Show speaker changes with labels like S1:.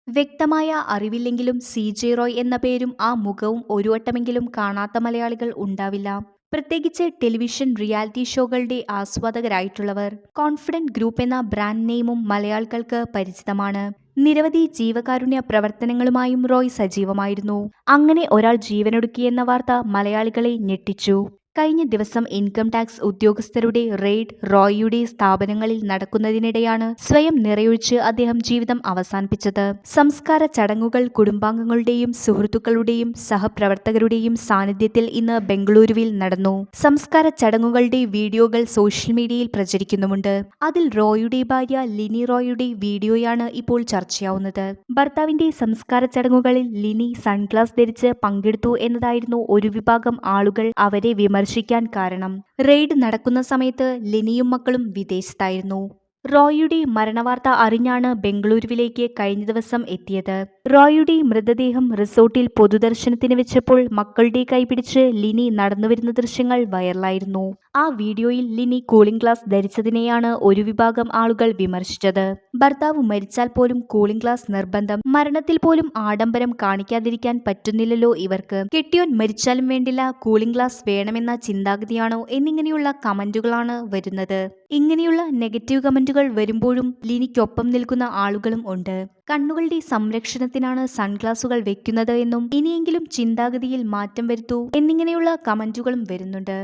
S1: വ്യക്തമായ അറിവില്ലെങ്കിലും സി.ജെ. റോയ് എന്ന പേരും ആ മുഖവും ഒരു വട്ടമെങ്കിലും കാണാത്ത മലയാളികൾ ഉണ്ടാവില്ല. പ്രത്യേകിച്ച് ടെലിവിഷൻ റിയാലിറ്റി ഷോകളുടെ ആസ്വാദകരായിട്ടുള്ളവർ. കോൺഫിഡന്റ് ഗ്രൂപ്പ് എന്ന ബ്രാൻഡ് നെയിമും മലയാളികൾക്ക് പരിചിതമാണ്. നിരവധി ജീവകാരുണ്യ പ്രവർത്തനങ്ങളുമായും റോയ് സജീവമായിരുന്നു. അങ്ങനെ ഒരാൾ ജീവനൊടുക്കിയെന്ന വാർത്ത മലയാളികളെ ഞെട്ടിച്ചു. കഴിഞ്ഞ ദിവസം ഇൻകം ടാക്സ് ഉദ്യോഗസ്ഥരുടെ റെയ്ഡ് റോയിയുടെ സ്ഥാപനങ്ങളിൽ നടക്കുന്നതിനിടെയാണ് സ്വയം നിറയൊഴിച്ച് അദ്ദേഹം ജീവിതം അവസാനിപ്പിച്ചത്. സംസ്കാര ചടങ്ങുകൾ കുടുംബാംഗങ്ങളുടെയും സുഹൃത്തുക്കളുടെയും സഹപ്രവർത്തകരുടെയും സാന്നിധ്യത്തിൽ ഇന്ന് ബംഗളൂരുവിൽ നടന്നു. സംസ്കാര ചടങ്ങുകളുടെ വീഡിയോകൾ സോഷ്യൽ മീഡിയയിൽ പ്രചരിക്കുന്നുമുണ്ട്. അതിൽ റോയിയുടെ ഭാര്യ ലിനി റോയിയുടെ വീഡിയോയാണ് ഇപ്പോൾ ചർച്ചയാവുന്നത്. ഭർത്താവിന്റെ സംസ്കാര ചടങ്ങുകളിൽ ലിനി സൺഗ്ലാസ് ധരിച്ച് പങ്കെടുത്തു എന്നതായിരുന്നു ഒരു വിഭാഗം ആളുകൾ അവരെ വിമർശിക്കാൻ കാരണം. റെയ്ഡ് നടക്കുന്ന സമയത്ത് ലിനിയും മക്കളും വിദേശത്തായിരുന്നു. റോയിയുടെ മരണവാർത്ത അറിഞ്ഞാണ് ബംഗളൂരുവിലേക്ക് കഴിഞ്ഞ ദിവസം എത്തിയത്. റോയിയുടെ മൃതദേഹം റിസോർട്ടിൽ പൊതുദർശനത്തിന് വെച്ചപ്പോൾ മക്കളുടെ കൈപിടിച്ച് ലിനി നടന്നുവരുന്ന ദൃശ്യങ്ങൾ വൈറലായിരുന്നു. ആ വീഡിയോയിൽ ലിനി കൂളിംഗ് ഗ്ലാസ് ധരിച്ചതിനെയാണ് ഒരു വിഭാഗം ആളുകൾ വിമർശിച്ചത്. ഭർത്താവ് മരിച്ചാൽ പോലും കൂളിംഗ് ഗ്ലാസ് നിർബന്ധം. മരണത്തിൽ പോലും ആഡംബരം കാണിക്കാതിരിക്കാൻ പറ്റുന്നില്ലല്ലോ ഇവർക്ക്. കെട്ടിയോൻ മരിച്ചാലും വേണ്ടില്ല, കൂളിംഗ് ഗ്ലാസ് വേണമെന്ന ചിന്താഗതിയാണോ എന്നിങ്ങനെയുള്ള കമന്റുകളാണ് വരുന്നത്. ഇങ്ങനെയുള്ള നെഗറ്റീവ് കമന്റുകൾ വരുമ്പോഴും ലിനിക്കൊപ്പം നിൽക്കുന്ന ആളുകളും ഉണ്ട്. കണ്ണുകളുടെ സംരക്ഷണത്തിനാണ് സൺഗ്ലാസുകൾ വെക്കുന്നത് എന്നും ഇനിയെങ്കിലും ചിന്താഗതിയിൽ മാറ്റം വരുത്തൂ എന്നിങ്ങനെയുള്ള കമന്റുകളും വരുന്നുണ്ട്.